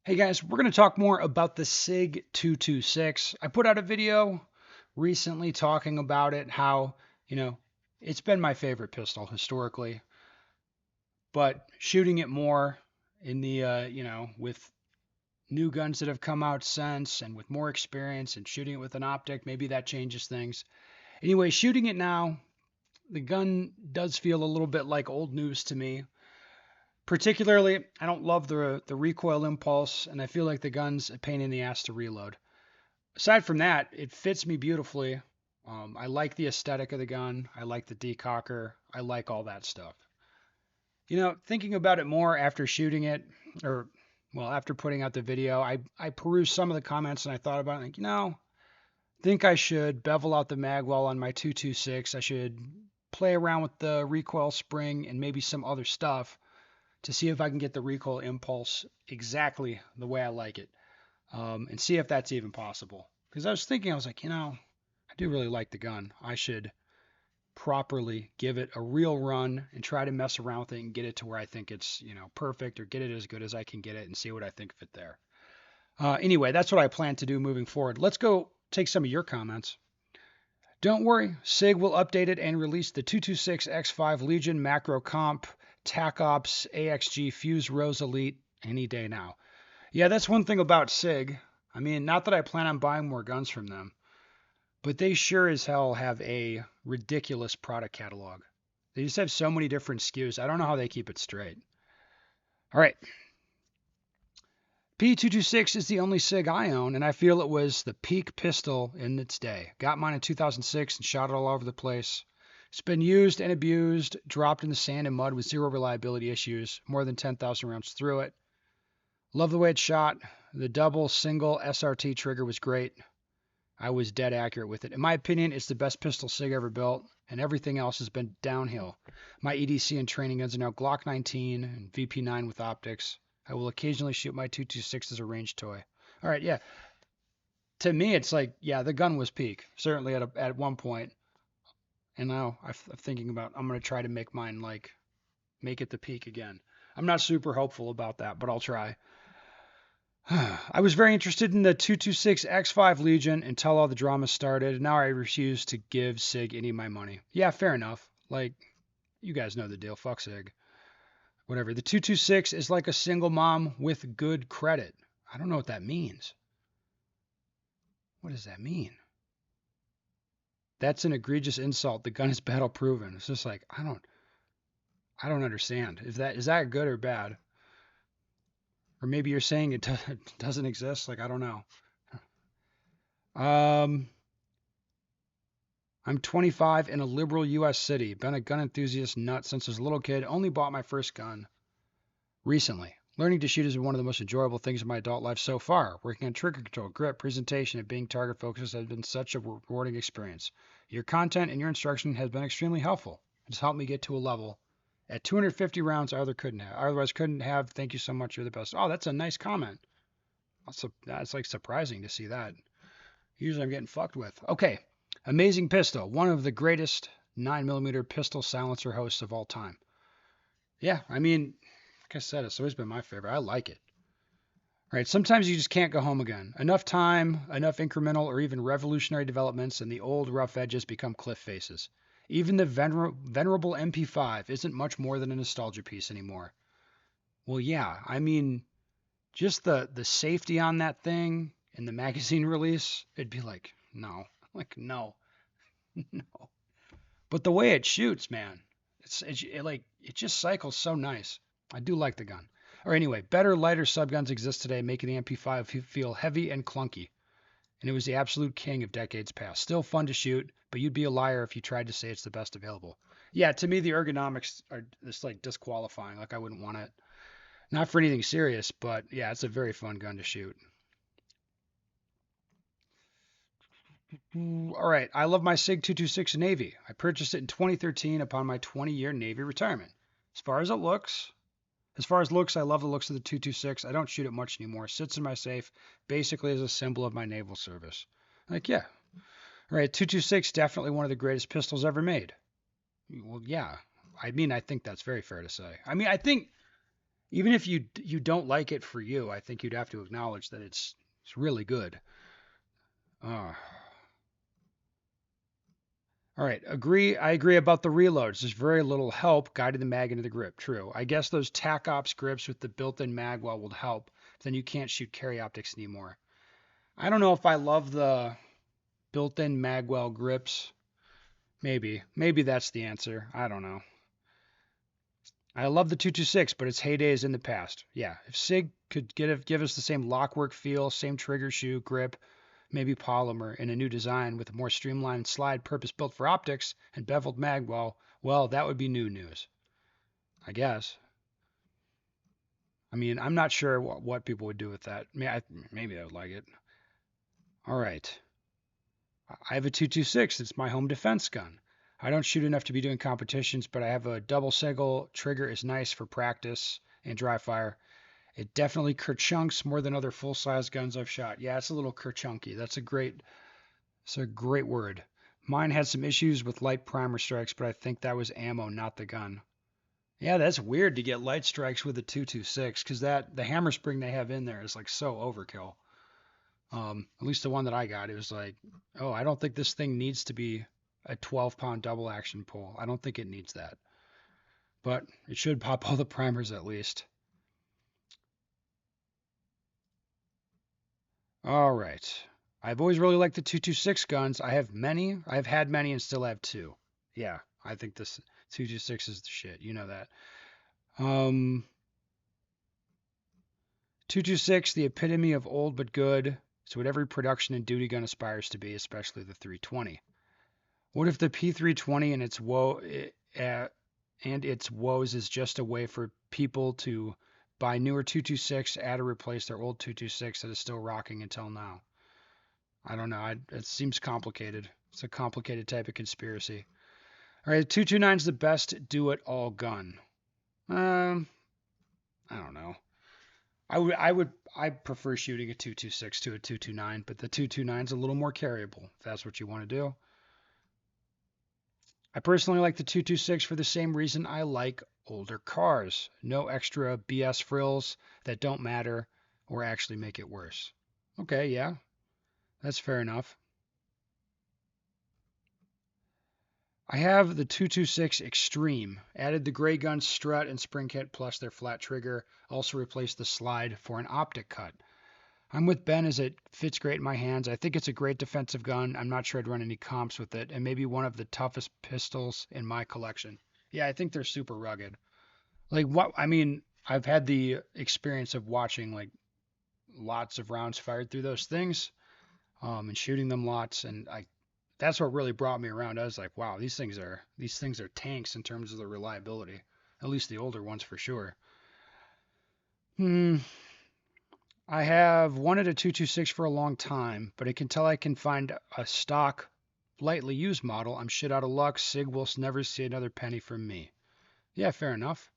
Hey guys, we're going to talk more about the SIG 226. I put out a video recently talking about it, how, you know, it's been my favorite pistol historically, but shooting it more in the, with new guns that have come out since and with more experience and shooting it with an optic, maybe that changes things. Anyway, shooting it now, the gun does feel a little bit like old news to me. Particularly, I don't love the recoil impulse, and I feel like the gun's a pain in the ass to reload. Aside from that, it fits me beautifully. I like the aesthetic of the gun. I like the decocker. I like all that stuff. Thinking about it more after shooting it, or well, after putting out the video, I perused some of the comments and I thought about it, like, think I should bevel out the mag well on my 226. I should play around with the recoil spring and maybe some other stuff to see if I can get the recoil impulse exactly the way I like it, and see if that's even possible. Because I was like, I do really like the gun. I should properly give it a real run and try to mess around with it and get it to where I think it's, perfect, or get it as good as I can get it and see what I think of it there. Anyway, that's what I plan to do moving forward. Let's go take some of your comments. Don't worry, SIG will update it and release the 226X5 Legion Macro Comp TAC Ops AXG Fuse Rose Elite any day now. Yeah, that's one thing about SIG. I mean, not that I plan on buying more guns from them, but they sure as hell have a ridiculous product catalog. They just have so many different SKUs. I don't know how they keep it straight. All right. P226 is the only SIG I own, and I feel it was the peak pistol in its day. Got mine in 2006 and shot it all over the place. It's been used and abused, dropped in the sand and mud with zero reliability issues, more than 10,000 rounds through it. Love the way it shot. The double single SRT trigger was great. I was dead accurate with it. In my opinion, it's the best pistol SIG ever built, and everything else has been downhill. My EDC and training guns are now Glock 19 and VP9 with optics. I will occasionally shoot my 226 as a range toy. All right, yeah. To me, it's like, yeah, the gun was peak, certainly at one point. And now I'm thinking about, I'm going to try to make mine, like, make it the peak again. I'm not super hopeful about that, but I'll try. I was very interested in the 226 X5 Legion until all the drama started, and now I refuse to give SIG any of my money. Yeah, fair enough. Like, you guys know the deal. Fuck SIG. Whatever. The 226 is like a single mom with good credit. I don't know what that means. What does that mean? That's an egregious insult. The gun is battle proven. It's just like, I don't understand. Is that good or bad? Or maybe you're saying it doesn't exist. Like, I don't know. Um, I'm 25 in a liberal U.S. city. Been a gun enthusiast nut since I was a little kid. Only bought my first gun recently. Learning to shoot is one of the most enjoyable things in my adult life so far. Working on trigger control, grip, presentation, and being target focused has been such a rewarding experience. Your content and your instruction has been extremely helpful. It's helped me get to a level at 250 rounds I otherwise couldn't have. Thank you so much. You're the best. Oh, that's a nice comment. That's like surprising to see that. Usually I'm getting fucked with. Okay. Amazing pistol. One of the greatest 9mm pistol silencer hosts of all time. Yeah, I mean, like I said, it's always been my favorite. I like it. All right, sometimes you just can't go home again. Enough time, enough incremental or even revolutionary developments, and the old rough edges become cliff faces. Even the venerable MP5 isn't much more than a nostalgia piece anymore. Well, yeah, I mean, just the safety on that thing and the magazine release, it'd be like, no, no. But the way it shoots, man, it just cycles so nice. I do like the gun. Or anyway, better lighter subguns exist today, making the MP5 feel heavy and clunky. And it was the absolute king of decades past. Still fun to shoot, but you'd be a liar if you tried to say it's the best available. Yeah, to me the ergonomics are just like disqualifying. Like I wouldn't want it. Not for anything serious, but yeah, it's a very fun gun to shoot. All right, I love my SIG 226 Navy. I purchased it in 2013 upon my 20-year Navy retirement. As far as looks, I love the looks of the 226. I don't shoot it much anymore. Sits in my safe, basically as a symbol of my naval service. Like, yeah. All right, 226, definitely one of the greatest pistols ever made. Well, yeah. I mean, I think that's very fair to say. I mean, I think, Even if you don't like it for you, I think you'd have to acknowledge that it's really good. Uh, all right, agree. I agree about the reloads. There's very little help guiding the mag into the grip. True. I guess those tac ops grips with the built-in mag well would help. But then you can't shoot carry optics anymore. I don't know if I love the built-in magwell grips. Maybe that's the answer. I don't know. I love the 226, but its heyday is in the past. Yeah, if SIG could give us the same lockwork feel, same trigger shoe grip, maybe polymer in a new design with a more streamlined slide purpose built for optics and beveled magwell, well, that would be new news, I guess. I mean, I'm not sure what people would do with that. Maybe I would like it. All right. I have a 226. It's my home defense gun. I don't shoot enough to be doing competitions, but I have a double single trigger is nice for practice and dry fire. It definitely kerchunks more than other full-size guns I've shot. Yeah, it's a little kerchunky. It's a great word. Mine had some issues with light primer strikes, but I think that was ammo, not the gun. Yeah, that's weird to get light strikes with a 226 because that the hammer spring they have in there is like so overkill. At least the one that I got, it was like, oh, I don't think this thing needs to be a 12-pound double action pull. I don't think it needs that, but it should pop all the primers at least. All right. I've always really liked the 226 guns. I have many. I've had many and still have two. Yeah, I think this 226 is the shit. You know that. Um, 226, the epitome of old but good. It's what every production and duty gun aspires to be, especially the 320. What if the P320 and its woes is just a way for people to buy newer 226, add or replace their old 226 that is still rocking until now? I don't know. It seems complicated. It's a complicated type of conspiracy. All right, 229 is the best do-it-all gun. Um, I don't know. I prefer shooting a 226 to a 229, but the 229 is a little more carryable if that's what you want to do. I personally like the 226 for the same reason I like older cars. No extra BS frills that don't matter or actually make it worse. Okay, yeah, that's fair enough. I have the 226 Extreme. Added the gray gun strut and spring kit plus their flat trigger. Also replaced the slide for an optic cut. I'm with Ben as it fits great in my hands. I think it's a great defensive gun. I'm not sure I'd run any comps with it, and maybe one of the toughest pistols in my collection. Yeah, I think they're super rugged. Like what I mean, I've had the experience of watching like lots of rounds fired through those things, and shooting them lots, and I that's what really brought me around. I was like, wow, these things are tanks in terms of the reliability. At least the older ones for sure. Hmm. I have wanted a 226 for a long time, but until I can find a stock, lightly used model, I'm shit out of luck. Sig will never see another penny from me. Yeah, fair enough.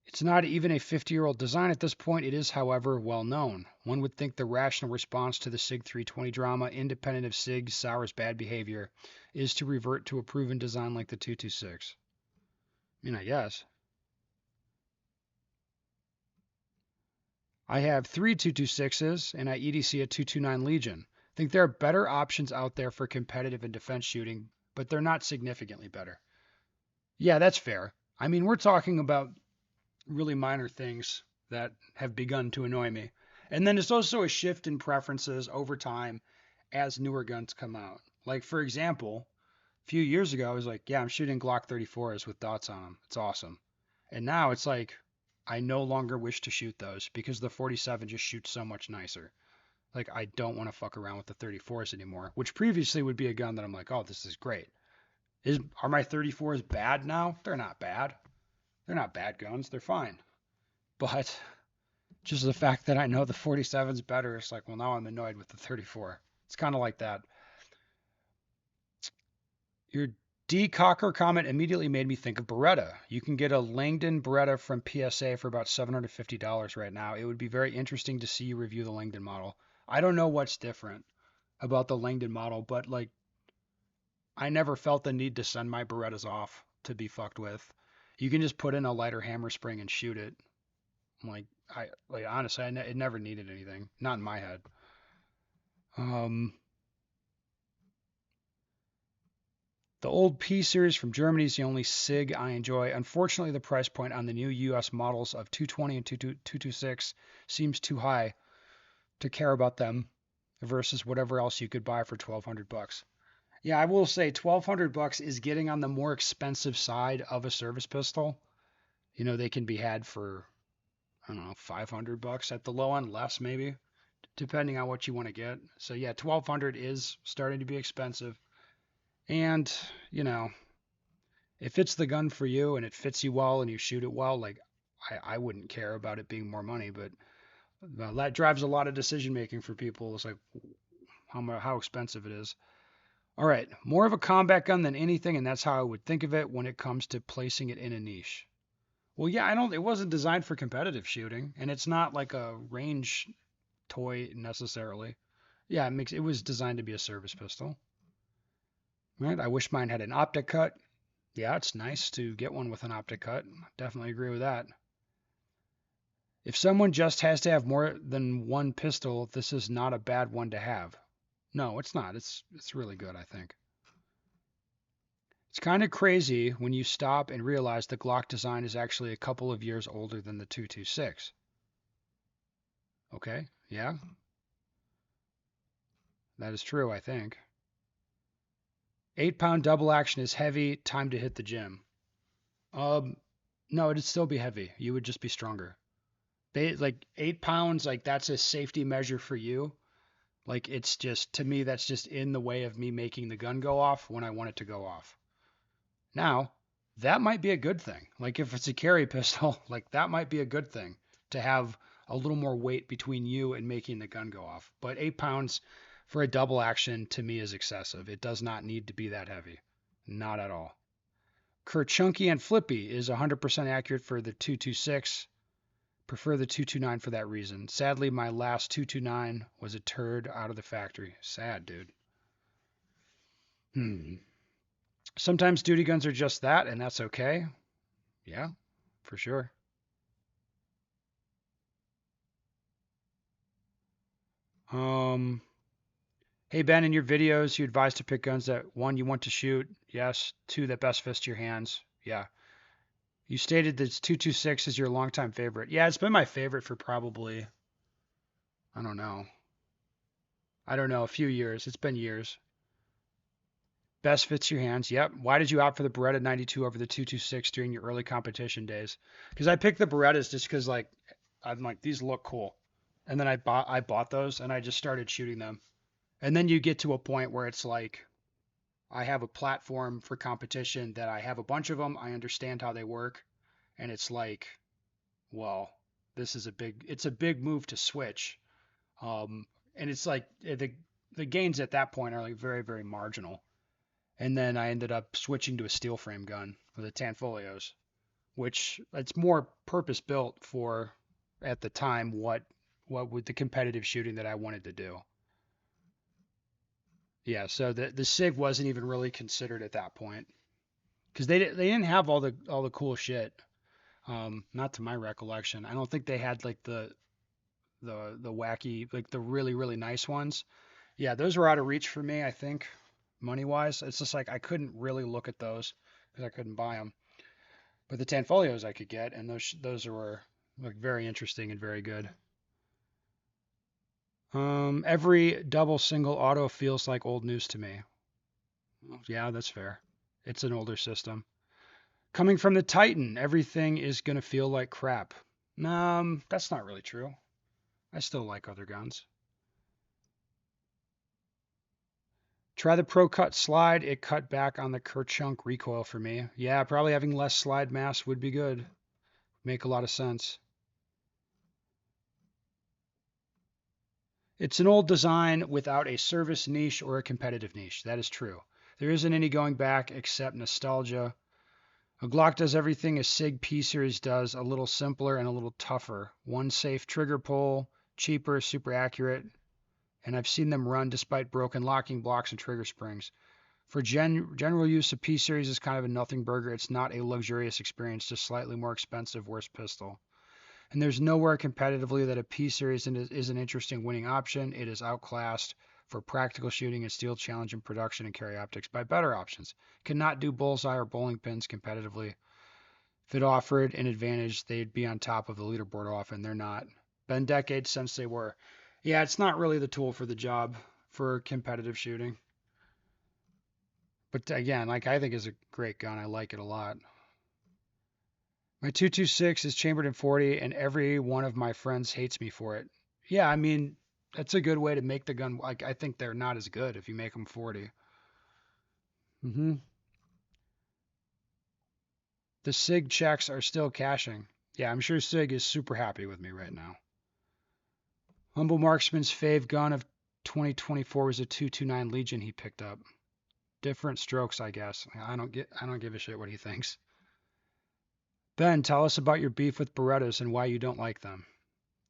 It's not even a 50-year-old design at this point. It is, however, well known. One would think the rational response to the SIG 320 drama, independent of SIG Sauer's bad behavior, is to revert to a proven design like the 226. I mean, I guess. I have three 226s and I EDC a 229 Legion. I think there are better options out there for competitive and defense shooting, but they're not significantly better. Yeah, that's fair. I mean, we're talking about really minor things that have begun to annoy me. And then it's also a shift in preferences over time as newer guns come out. Like, for example, a few years ago, I was like, yeah, I'm shooting Glock 34s with dots on them. It's awesome. And now it's like, I no longer wish to shoot those because the 47 just shoots so much nicer. Like, I don't want to fuck around with the 34s anymore, which previously would be a gun that I'm like, oh, this is great. Are my 34s bad now? They're not bad. They're not bad guns. They're fine. But just the fact that I know the 47's better, it's like, well, now I'm annoyed with the 34. It's kind of like that. Your D. Cocker comment immediately made me think of Beretta. You can get a Langdon Beretta from PSA for about $750 right now. It would be very interesting to see you review the Langdon model. I don't know what's different about the Langdon model, but like I never felt the need to send my Berettas off to be fucked with. You can just put in a lighter hammer spring and shoot it. Like honestly, it never needed anything. Not in my head. Um, the old P series from Germany is the only SIG I enjoy. Unfortunately, the price point on the new US models of 220 and 226 seems too high to care about them versus whatever else you could buy for 1200 bucks. Yeah, I will say 1200 bucks is getting on the more expensive side of a service pistol. You know, they can be had for, I don't know, 500 bucks at the low end, less maybe, depending on what you want to get. So yeah, 1200 is starting to be expensive. And, you know, if it's the gun for you and it fits you well and you shoot it well, like I wouldn't care about it being more money, but that drives a lot of decision making for people. It's like how expensive it is. All right, more of a combat gun than anything, and that's how I would think of it when it comes to placing it in a niche. Well, yeah, I don't. It wasn't designed for competitive shooting, and it's not like a range toy necessarily. Yeah, it was designed to be a service pistol. Right? I wish mine had an optic cut. Yeah, it's nice to get one with an optic cut. Definitely agree with that. If someone just has to have more than one pistol, this is not a bad one to have. No, it's not. It's really good, I think. It's kind of crazy when you stop and realize the Glock design is actually a couple of years older than the 226. Okay, yeah, that is true, I think. 8 pound double action is heavy, time to hit the gym. Um, no, it'd still be heavy. You would just be stronger. Like 8 pounds, like that's a safety measure for you. Like it's just, to me, that's just in the way of me making the gun go off when I want it to go off. Now, that might be a good thing. Like if it's a carry pistol, like that might be a good thing to have a little more weight between you and making the gun go off. But 8 pounds for a double action to me is excessive. It does not need to be that heavy. Not at all. Chunky and flippy is 100% accurate for the 226. Prefer the 229 for that reason. Sadly, my last 229 was a turd out of the factory. Sad, dude. Hmm. Sometimes duty guns are just that, and that's okay. Yeah, for sure. Um, hey Ben, in your videos, you advise to pick guns that one you want to shoot. Yes. Two that best fits your hands. Yeah. You stated that 226 is your longtime favorite. Yeah, it's been my favorite for probably, I don't know. I don't know, a few years. It's been years. Best fits your hands. Yep. Why did you opt for the Beretta 92 over the 226 during your early competition days? Because I picked the Berettas just because like I'm like these look cool, and then I bought those and I just started shooting them. And then you get to a point where it's like I have a platform for competition that I have a bunch of them. I understand how they work, and it's like, well, it's a big move to switch. And it's like the gains at that point are like very, very marginal. And then I ended up switching to a steel frame gun for the Tanfolios, which it's more purpose built for at the time what would the competitive shooting that I wanted to do. Yeah, so the SIG wasn't even really considered at that point because they didn't have all the cool shit. Not to my recollection. I don't think they had like the wacky like the really really nice ones. Yeah, those were out of reach for me. I think money wise, it's just like I couldn't really look at those because I couldn't buy them. But the Tanfolios I could get, and those were like very interesting and very good. Every double single auto feels like old news to me. Well, yeah, that's fair. It's an older system. Coming from the Titan, everything is gonna feel like crap. That's not really true. I still like other guns. Try the Pro Cut slide. It cut back on the Kerchunk recoil for me. Yeah, probably having less slide mass would be good. Make a lot of sense. It's an old design without a service niche or a competitive niche. That is true. There isn't any going back except nostalgia. A Glock does everything a SIG P series does, a little simpler and a little tougher. One safe trigger pull, cheaper, super accurate, and I've seen them run despite broken locking blocks and trigger springs. For general use, a P series is kind of a nothing burger. It's not a luxurious experience, just slightly more expensive, worse pistol. And there's nowhere competitively that a P series is an interesting winning option. It is outclassed for practical shooting and steel challenge in production and carry optics by better options. Cannot do bullseye or bowling pins competitively. If it offered an advantage, they'd be on top of the leaderboard often. They're not. Been decades since they were. Yeah, it's not really the tool for the job for competitive shooting. But again, like I think is a great gun. I like it a lot. My 226 is chambered in 40, and every one of my friends hates me for it. Yeah, I mean, that's a good way to make the gun. Like, I think they're not as good if you make them 40. hmm The SIG checks are still cashing. Yeah, I'm sure SIG is super happy with me right now. Humble Marksman's fave gun of 2024 was a 229 Legion he picked up. Different strokes, I guess. I don't give a shit what he thinks. Ben, tell us about your beef with Berettas and why you don't like them.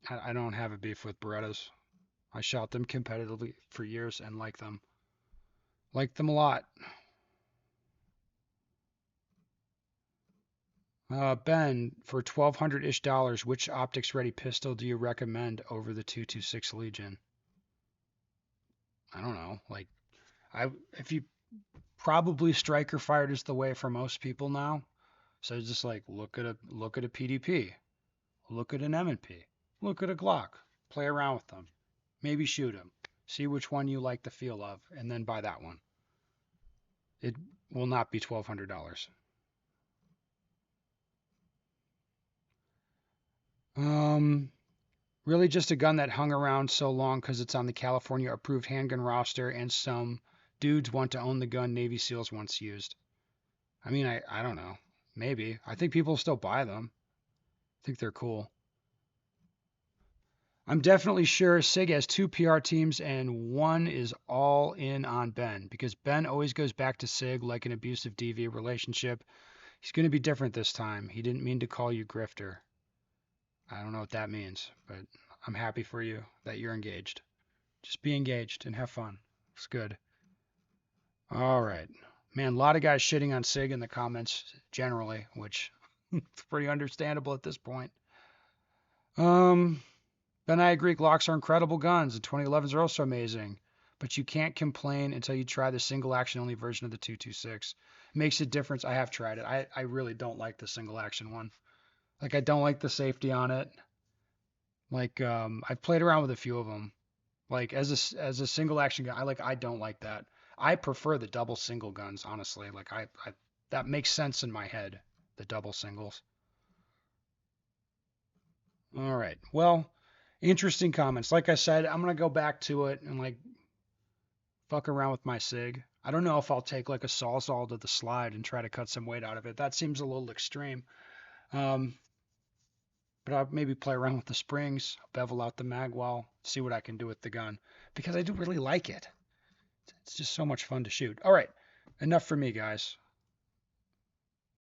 I don't have a beef with Berettas. I shot them competitively for years and like them. Like them a lot. Ben, for $1,200-ish dollars, which optics ready pistol do you recommend over the 226 Legion? I don't know. Like if you probably striker fired is the way for most people now. So just like look at a PDP, look at an M&P, look at a Glock, play around with them, maybe shoot them, see which one you like the feel of, and then buy that one. It will not be $1,200. Um, Really just a gun that hung around so long because it's on the California approved handgun roster and some dudes want to own the gun Navy SEALs once used. I mean, I don't know. Maybe. I think people still buy them. I think they're cool. I'm definitely sure SIG has two PR teams and one is all in on Ben because Ben always goes back to SIG like an abusive DV relationship. He's going to be different this time. He didn't mean to call you grifter. I don't know what that means, but I'm happy for you that you're engaged. Just be engaged and have fun. It's good. All right. Man, a lot of guys shitting on SIG in the comments generally, which is pretty understandable at this point. Um, Ben, I agree. Glocks are incredible guns. The 2011s are also amazing, but you can't complain until you try the single action only version of the 226. It makes a difference. I have tried it. I really don't like the single action one. Like I don't like the safety on it. Like I've played around with a few of them. Like as a single action gun, I don't like that. I prefer the double single guns, honestly. Like I that makes sense in my head, the double singles. All right. Well, interesting comments. Like I said, I'm gonna go back to it and like fuck around with my SIG. I don't know if I'll take like a Sawzall to the slide and try to cut some weight out of it. That seems a little extreme. Um, but I'll maybe play around with the springs, bevel out the magwell, see what I can do with the gun because I do really like it. It's just so much fun to shoot. All right, enough for me, guys.